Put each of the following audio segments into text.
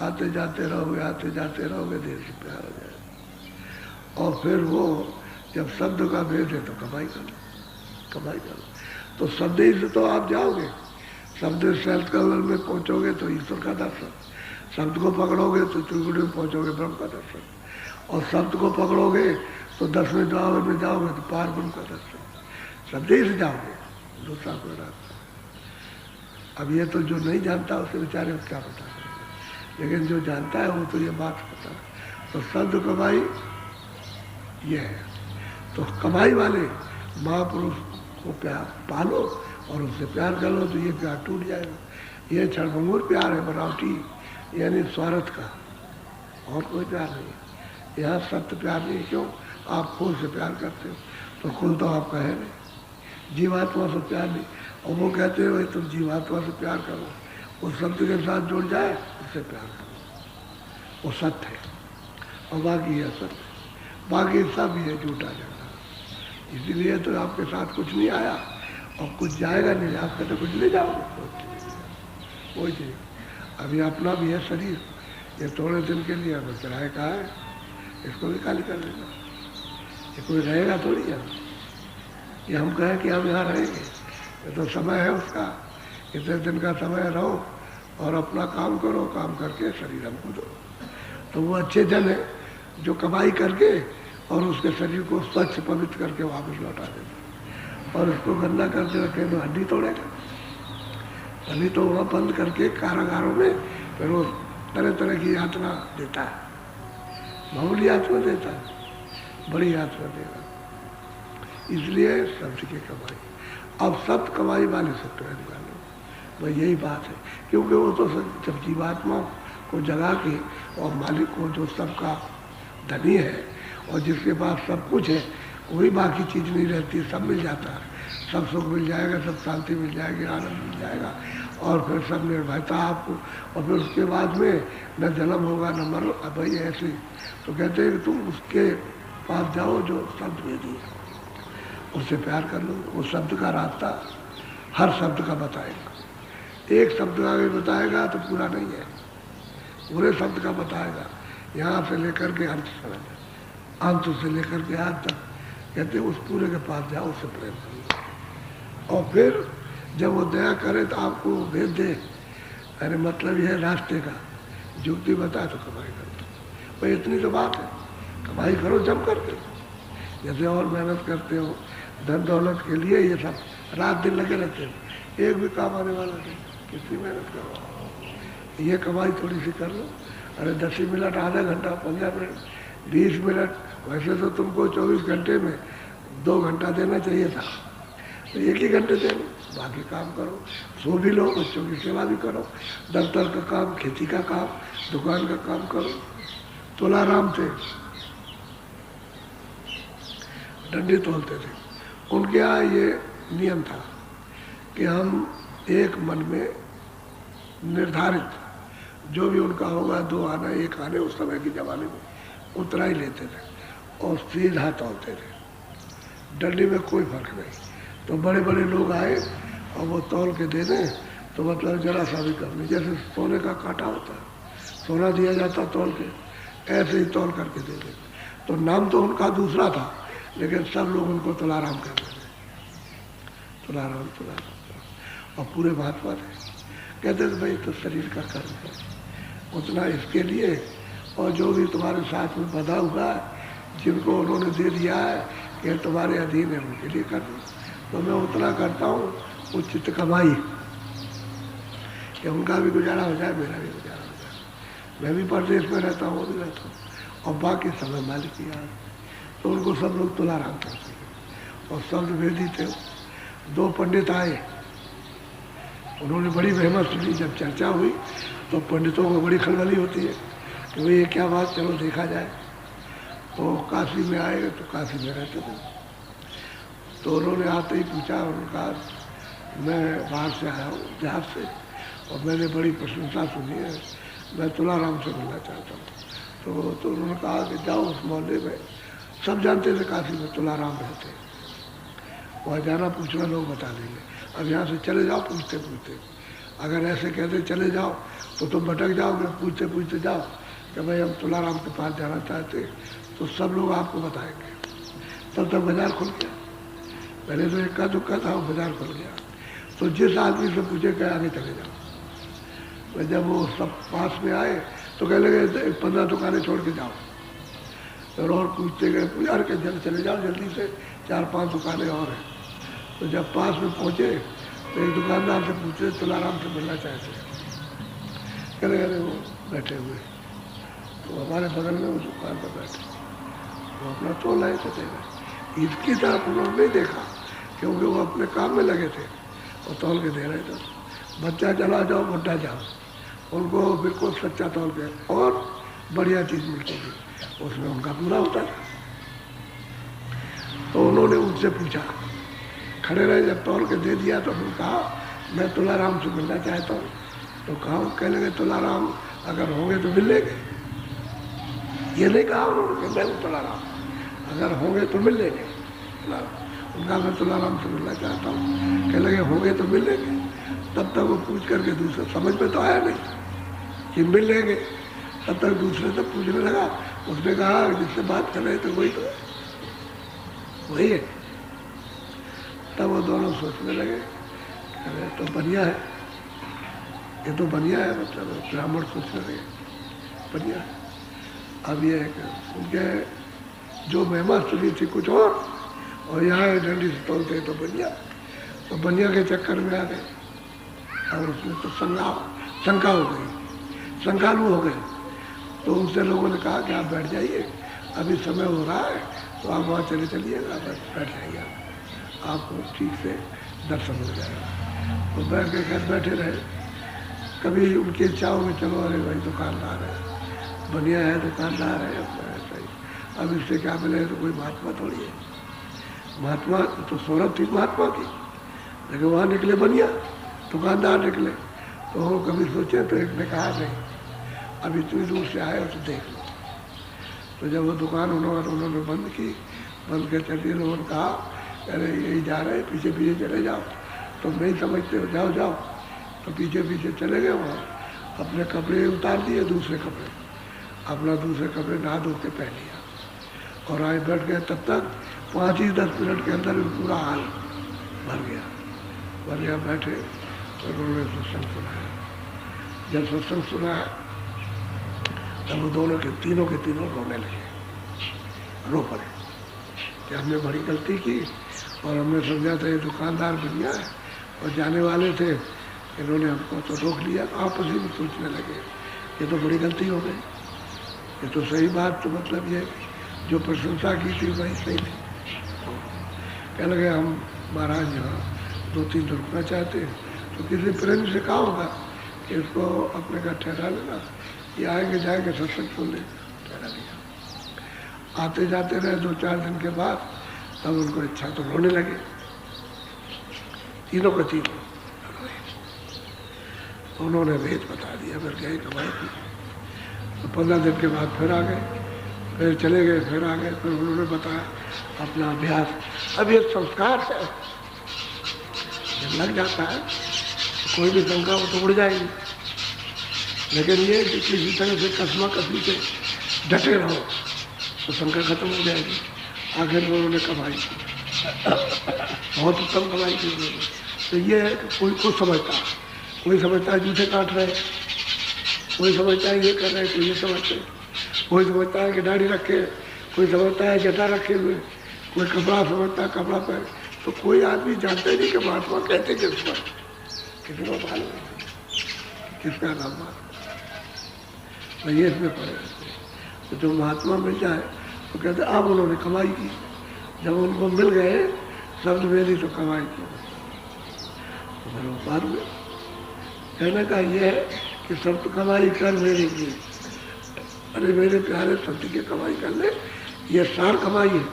आते जाते रहोगे, देर से प्यार हो जाएगा। और फिर वो जब शब्द का भेद है तो कमाई करो। तो शब्द से तो आप जाओगे, शब्द सेल्फ कलर में पहुंचोगे तो ईश्वर का दर्शन, शब्द को पकड़ोगे तो त्रिकुटी में पहुंचोगे ब्रह्म का दर्शन, और शब्द को पकड़ोगे तो 10वें द्वार में जाओगे तो पार ब्रह्म का दर्शन। शब्द ही से जाओगे, दूसरा कोई रास्ता। अब ये तो जो नहीं जानता उसके बेचारे को क्या पता, लेकिन जो जानता है वो तो ये बात पता है। तो शब्द कमाई ये है। तो कमाई वाले महापुरुष को प्यार पालो और उससे प्यार कर लो तो ये प्यार टूट जाएगा। ये क्षणभंगुर प्यार है, बनावटी, यानी स्वार्थ का, और कोई प्यार नहीं है। यहाँ सत्य प्यार नहीं। क्यों? आप खुद से प्यार करते हो तो खुद तो आपका है नहीं, जीवात्मा से प्यार नहीं। और वो कहते हैं भाई तुम जीवात्मा से प्यार करो, उस सत्य के साथ जुड़ जाए उससे प्यार करो, वो सत्य है। और बाकी है सत्य, बाकी सब ये झूठा झगड़ा। इसीलिए तो आपके साथ कुछ नहीं आया और कुछ जाएगा नहीं। आप कहते कुछ ले जाओगे, कोई चीज। अभी अपना भी है शरीर, ये थोड़े दिन के लिए अब किराए का है, इसको भी खाली कर देना। ये कोई रहेगा थोड़ी है, ये हम कहें कि हम यहाँ रहेंगे, ये तो समय है उसका। इतने दिन का समय रहो और अपना काम करो, काम करके शरीर हमको दो। तो वो अच्छे जन है जो कमाई करके और उसके शरीर को स्वच्छ पवित्र करके वापस लौटा देता, और उसको गंदा करके रखे तो हड्डी तोड़ेगा। अभी तो वहाँ बंद करके कारागारों में फिर वो तरह तरह की यातना देता है, मामूली यातना देता है, बड़ी यातना देगा। इसलिए शब्द की कमाई, अब सब कमाई वाले से प्रेम कर लो, भाई यही बात है। क्योंकि वो तो जब जीवात्मा को जगा के और मालिक को जो सबका धनी है और जिसके पास सब कुछ है, कोई बाकी चीज़ नहीं रहती, सब मिल जाता है, सब सुख मिल जाएगा, सब शांति मिल जाएगी, आनंद मिल जाएगा, और फिर सब निर्भयता आपको। और फिर उसके बाद में न जन्म होगा न मरो। अब भाई ऐसे तो कहते हैं कि तुम उसके पास जाओ जो शब्द भेदी है, उससे प्यार कर लो। वो शब्द का रास्ता हर शब्द का बताएगा, एक शब्द का भी बताएगा तो पूरा नहीं है, पूरे शब्द का बताएगा, यहाँ से लेकर के अंत समझ, अंत से लेकर के आज तक। कहते उस पूरे के पास जाओ, उससे प्रेम करो, और फिर जब वो दया करे तो आपको भेज दे। अरे मतलब यह है रास्ते का, जुक्ति बताए तो कमाई करते, भाई इतनी तो बात है, कमाई करो जम करके। जैसे और मेहनत करते हो धन दौलत के लिए, ये सब रात दिन लगे रहते हो, एक भी काम आने वाला नहीं, कितनी मेहनत करो। ये कमाई थोड़ी सी कर लो। अरे 10 मिनट, आधा घंटा, 15 मिनट, 20 मिनट, वैसे तो तुमको 24 घंटे में 2 घंटा देना चाहिए था, तो 1 ही घंटे दे लो, बाकी काम करो, सो भी लो, बच्चों की सेवा भी करो, दफ्तर का काम, खेती का काम, दुकान का काम करो। तुलाराम थे, डंडी तोलते थे, उनके यहाँ ये नियम था कि हम एक मन में निर्धारित जो भी उनका होगा, 2 आना 1 आने, उस समय की जमाने में उतना ही लेते थे और सीधा तोलते थे, डंडी में कोई फर्क नहीं। तो बड़े बड़े लोग आए और वो तौल के दे दें तो मतलब जरा सा भी कम नहीं, जैसे सोने का कांटा होता है, सोना दिया जाता तौल के, ऐसे ही तौल करके दे दें। तो नाम तो उनका दूसरा था, लेकिन सब लोग उनको तुलाराम कहते थे, तुलाराम तुलाराम। और पूरे महात्मा थे, कहते थे भाई तो शरीर का कर्म है, उतना इसके लिए, और जो भी तुम्हारे साथ में बधा हुआ है, जिनको उन्होंने दे दिया है कि तुम्हारे अधीन है, उनके लिए कर दो। तो मैं उतना करता हूँ उचित कमाई, कि उनका भी गुजारा हो जाए, मेरा भी गुजारा हो जाए। मैं भी परदेश में रहता हूँ, वो भी रहता हूँ, और बाकी समय मालिक की याद। तो उनको सब लोग तुलाराम करते थे और शब्द भेदी थे। 2 पंडित आए, उन्होंने बड़ी वहमत सुनी। जब चर्चा हुई तो पंडितों को बड़ी खलबली होती है कि भाई ये क्या बात, चलो देखा जाए। तो काशी में आए, तो काशी में रहते थे, तो उन्होंने आते ही पूछा, उन्होंने कहा मैं बाहर से आया हूँ जहाज से, और मैंने बड़ी प्रशंसा सुनी है, मैं तुलाराम से मिलना चाहता हूँ। तो उन्होंने कहा कि जाओ उस मोहल्ले में, सब जानते थे काशी में तुलाराम रहते, वहाँ जाना पूछना लोग बता देंगे। अब यहाँ से चले जाओ पूछते पूछते, अगर ऐसे कहते चले जाओ तो तुम भटक जाओगे, पूछते पूछते जाओ कि भाई हम तुलाराम के पास जाना चाहते, तो सब लोग आपको बताएंगे। तब तक बाजार खुल गया। पहले तो इक्का दुक्का था, वो बाजार खुल गया। तो जिस आदमी से पूछे कि आगे चले जाओ, तो जब वो सब पास में आए तो कह लगे 15 दुकानें छोड़ के जाओ। और पूछते गए, यार के जल्द चले जाओ, जल्दी से 4-5 दुकानें और हैं। तो जब पास में पहुंचे तो एक दुकानदार से पूछे तुलाराम से मिलना चाहते हैं। कह लगे वो बैठे हुए, तो हमारे बगल में वो दुकान पर बैठे, वो अपना तोल लाए थे। इसकी तरफ उन्होंने नहीं देखा क्योंकि वो अपने काम में लगे थे और तौल के दे रहे थे। बच्चा चला जाओ, बुढ़ा जाओ, उनको बिल्कुल सच्चा तौल के और बढ़िया चीज़ मिलती थी, उसमें उनका पूरा होता था। तो उन्होंने उनसे पूछा, खड़े रहे, जब तौल के दे दिया तो उन्होंने कहा मैं तुलाराम से मिलना चाहता हूँ। तो कहा, कह लगे तुलाराम अगर होंगे तो मिल लेंगे। ये नहीं कहा उन्होंने कि मैं हूँ तुलाराम, अगर होंगे तो मिल लेंगे। उनका मैं तुलाराम से मिलना चाहता हूँ। कह लगे होंगे तो मिल लेंगे। तब तक वो पूछ करके दूसरे, समझ में तो आया नहीं कि मिल लेंगे, तब तक दूसरे से पूछने लगा। उसने कहा जिससे बात कर रहे थे वही तो है, वही है। तब वो दोनों सोचने लगे, अरे तो बढ़िया है, ये तो बढ़िया है। मतलब ब्राह्मण सोचने लगे बढ़िया है। अब ये उनके जो महिमा सुनी थी कुछ और यहाँ डंडी से तोलते तो बढ़िया, तो बढ़िया के चक्कर में आ गए। और उसमें तो शंका हो गई, शंकालु हो गए। तो उनसे लोगों ने कहा कि आप बैठ जाइए, अभी समय हो रहा है, तो आप वहाँ चले चलिएगा, बैठ जाइए, आपको ठीक से दर्शन हो जाएगा। तो बैठ के घर बैठे रहे। कभी उनकी इच्छाओं में चलो, अरे भाई दुकानदार है, बढ़िया है, दुकानदार है, अपना ऐसा ही, अब इससे क्या मिले, तो कोई महात्मा थोड़ी है। महात्मा तो शोहरत थी महात्मा की, लेकिन वहाँ निकले बढ़िया दुकानदार निकले। तो वो कभी सोचे, तो एक ने कहा नहीं, अब इतनी दूर से आए तो देख लो। तो जब वो दुकान उन्होंने बंद की, बंद के चलिए, लोगों ने कहा अरे यही जा रहे, पीछे पीछे चले जाओ, तुम नहीं समझते हो, जाओ जाओ। तो पीछे पीछे चले गए। वहाँ अपने कपड़े उतार दिए, दूसरे कपड़े, अपना दूसरे कपड़े नहा धो के पहन लिया और आए बैठ गए। तब तक 5-10 मिनट के अंदर पूरा हाल भर गया। बैठे तो उन्होंने सत्संग सुनाया। जब सत्संग सुनाया तब वो दोनों के तीनों रोने लगे, रो पड़े कि हमने बड़ी गलती की और हमने समझा था ये दुकानदार बढ़िया है और जाने वाले थे, इन्होंने हमको तो रोक लिया। तो आपस में सोचने लगे ये तो बड़ी गलती हो गई, ये तो सही बात, तो मतलब ये जो प्रशंसा की थी वही सही थी। कह लगे हम महाराज यहाँ 2-3 दिन रुकना चाहते हैं, तो किसी प्रेम से कहा होगा कि इसको अपने घर ठहरा लेना, ये आएंगे जाएंगे सत्संग सुन ले, ठहरा लिया। आते जाते रहे 2-4 दिन के बाद, तब उनको इच्छा तो रोने लगे, तीनों के तीनों। उन्होंने भेद बता दिया, फिर गए कमाई की। तो 15 दिन के बाद फिर आ गए, फिर चले गए, फिर आ गए। फिर उन्होंने बताया अपना अभ्यास। अब ये संस्कार है, जब लग जाता है तो कोई भी शंका वो तो उड़ जाएगी, लेकिन ये कि किसी तरह से कसमा कसमी से डटे रहो तो शंका खत्म हो जाएगी। आखिर में उन्होंने कमाई की, बहुत उत्तम कमाई की उन्होंने। तो ये है कि कोई कुछ समझता है, कोई समझता है जूठे काट रहे, कोई समझता है ये कर रहे, कोई ये समझते, कोई समझता है कि दाढ़ी रखे, कोई समझता है जटा रखे हुए, कोई कपड़ा समझता है कपड़ा पहन। तो कोई आदमी जानता ही नहीं कि महात्मा कहते किस पर, किसी को मालूम नहीं किसका नाम महात्मा। तो ये इसमें पड़े रहते। तो जो महात्मा मिल जाए तो कहते अब उन्होंने कमाई की। जब उनको मिल गए शब्द मेरी तो कमाई की, तो फिर वो पार हुए। कहने का ये है कि सब तो कमाई कर मेरे की, अरे मेरे प्यारे सत्य की कमाई कर ले, ये सार कमाई है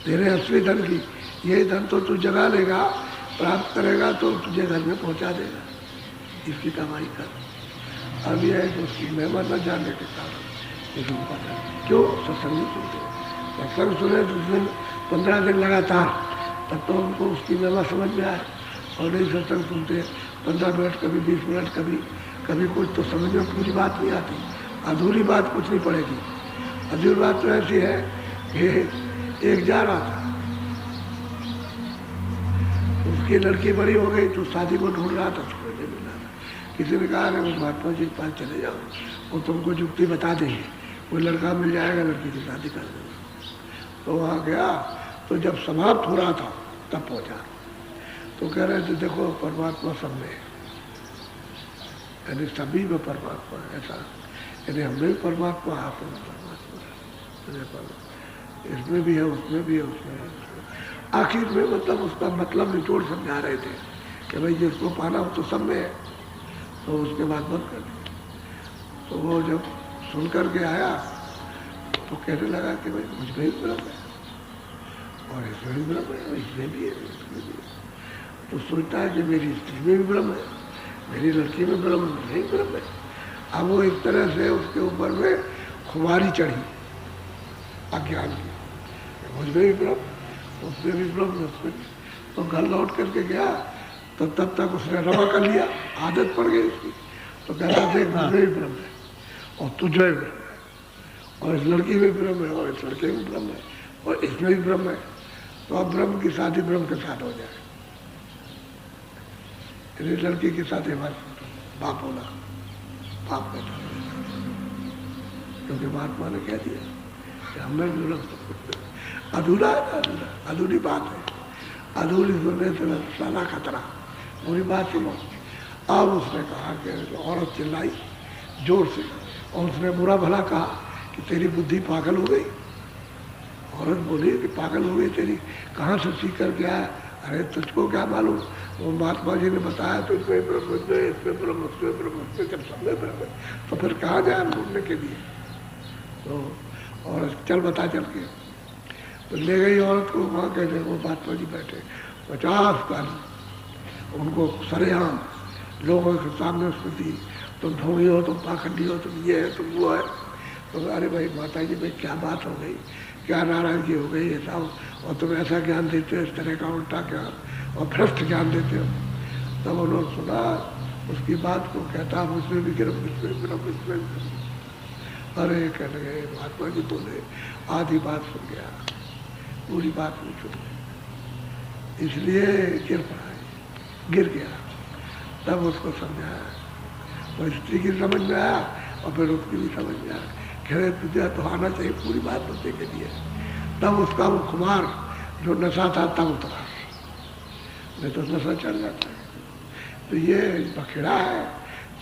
तेरे असली धन की। ये धन तो तू जगा लेगा, प्राप्त करेगा तो तुझे घर में पहुंचा देगा, इसकी कमाई कर। अब यह है कि उसकी महिमा न जानने के कारण इसको पता है। क्यों? सत्संग सुनते, सत्संग सुने तो दिन 15 दिन लगातार, तब तो उनको उसकी महिमा समझ में आए। और नहीं सत्संग सुनते 15 मिनट, कभी 20 मिनट, कभी कभी कुछ, तो समझ में पूरी बात नहीं आती, अधूरी बात कुछ नहीं पड़ेगी। अधूरी बात तो ऐसी है कि एक जा रहा था, उसकी लड़की बड़ी हो गई तो शादी को ढूंढ रहा था, उसको नहीं मिला था। किसी ने कहा अरे महात्मा जी के पास चले जाओ, वो तुमको जुक्ति बता देंगे, कोई लड़का मिल जाएगा, लड़की की शादी कर देगा। तो वहाँ गया, तो जब समाप्त हो रहा था तब पहुँचा, तो कह रहे थे देखो परमात्मा सब में, यानी सभी में परमात्मा है, ऐसा यानी हमें परमात्मा, आप में परमात्मा, इसमें भी है, उसमें भी है, उसमें है। आखिर में मतलब उसका मतलब निचोड़ समझा रहे थे कि भाई जिसको पाना हो तो सब में है, तो उसके बाद बंद कर दिया। तो वो जब सुन कर के आया तो कहने लगा कि भाई मुझ में भी ब्रह्म है, और इसमें भी ब्रह्म है, इसमें भी है, इसमें भी है। तो सोचता है कि मेरी स्त्री में भी ब्रह्म है, मेरी लड़की में ब्रह्म, नहीं ब्रह्म है। अब वो एक तरह से उसके ऊपर में खुमारी चढ़ी अज्ञान की, मुझ में भी ब्रह्म, उसमें भी ब्रह्म, उसमें भी। तो घर लौट करके गया तो तब तक उसने रमा कर लिया, आदत पड़ गई उसकी। तो कहता देख मुझ में भी ब्रह्म है, और तुझे भी ब्रह्म है, और इस लड़की में ब्रह्म है, और इस लड़के में ब्रह्म है, और इसमें भी ब्रह्म है। तो अब ब्रह्म की शादी ब्रह्म के साथ हो जाए। इस लड़की के साथ बस बाप होना, बाप बेटा, क्योंकि महात्मा ने कह दिया कि हमने ब्रह्म अधूरा है, अधूरा अधूरी बात है, अधूरी सुनने से सारा खतरा। पूरी बात सुनो। अब उसने कहा कि औरत चिल्लाई जोर से, और उसने बुरा भला कहा कि तेरी बुद्धि पागल हो गई। औरत बोली कि पागल हो गई तेरी, कहाँ से सीख कर गया है? अरे तुझको क्या मालूम, वो महात्मा जी ने बताया तो इसमें ब्रह्म, इसमें ब्रह्म, उसमें ब्रह्म, उसमें जब सब में ब्रह्म, तो फिर कहाँ जाए ढूंढने के लिए। तो और चल बता चल के, तो ले गई औरत को वहाँ कहते वो महात्मा जी बैठे 50 गाली उनको सरेआम लोगों के सामने उसको दी, तुम ढोंगी हो, तुम पाखंडी हो, तुम ये है, तुम वो है। तो अरे भाई माता जी भाई क्या बात हो गई, क्या नाराजगी हो गई, ऐसा हो, और तुम ऐसा ज्ञान देते हो, इस तरह का उल्टा ज्ञान और भ्रष्ट ज्ञान देते हो। तब उन्होंने सुना उसकी बात को, कहता मुझमें भी गिरम, इसमें गिरम, इसमें गिरम। अरे कह लगे महात्मा जी बोले आधी बात सुन गया, पूरी बात नहीं सुन गई, इसलिए गिर पड़ा, गिर गया। तब उसको समझाया, वो स्त्री की समझ में आया और फिर उसकी भी समझ में आया, खैर तुझे तो आना चाहिए पूरी बात बताने के लिए। तब उसका वो खुमार जो नशा था तब उतरा, नहीं तो नशा चढ़ जाता है। तो ये बखेड़ा है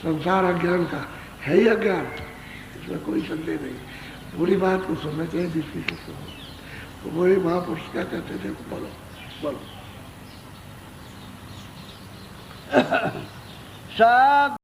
संसार अज्ञान का, है ही अज्ञान, इसमें कोई संदेह नहीं। पूरी बात को सुनना चाहिए, जिसकी से सुनो। तो वही महापुरुष क्या कहते थे, बोलो बोलो सब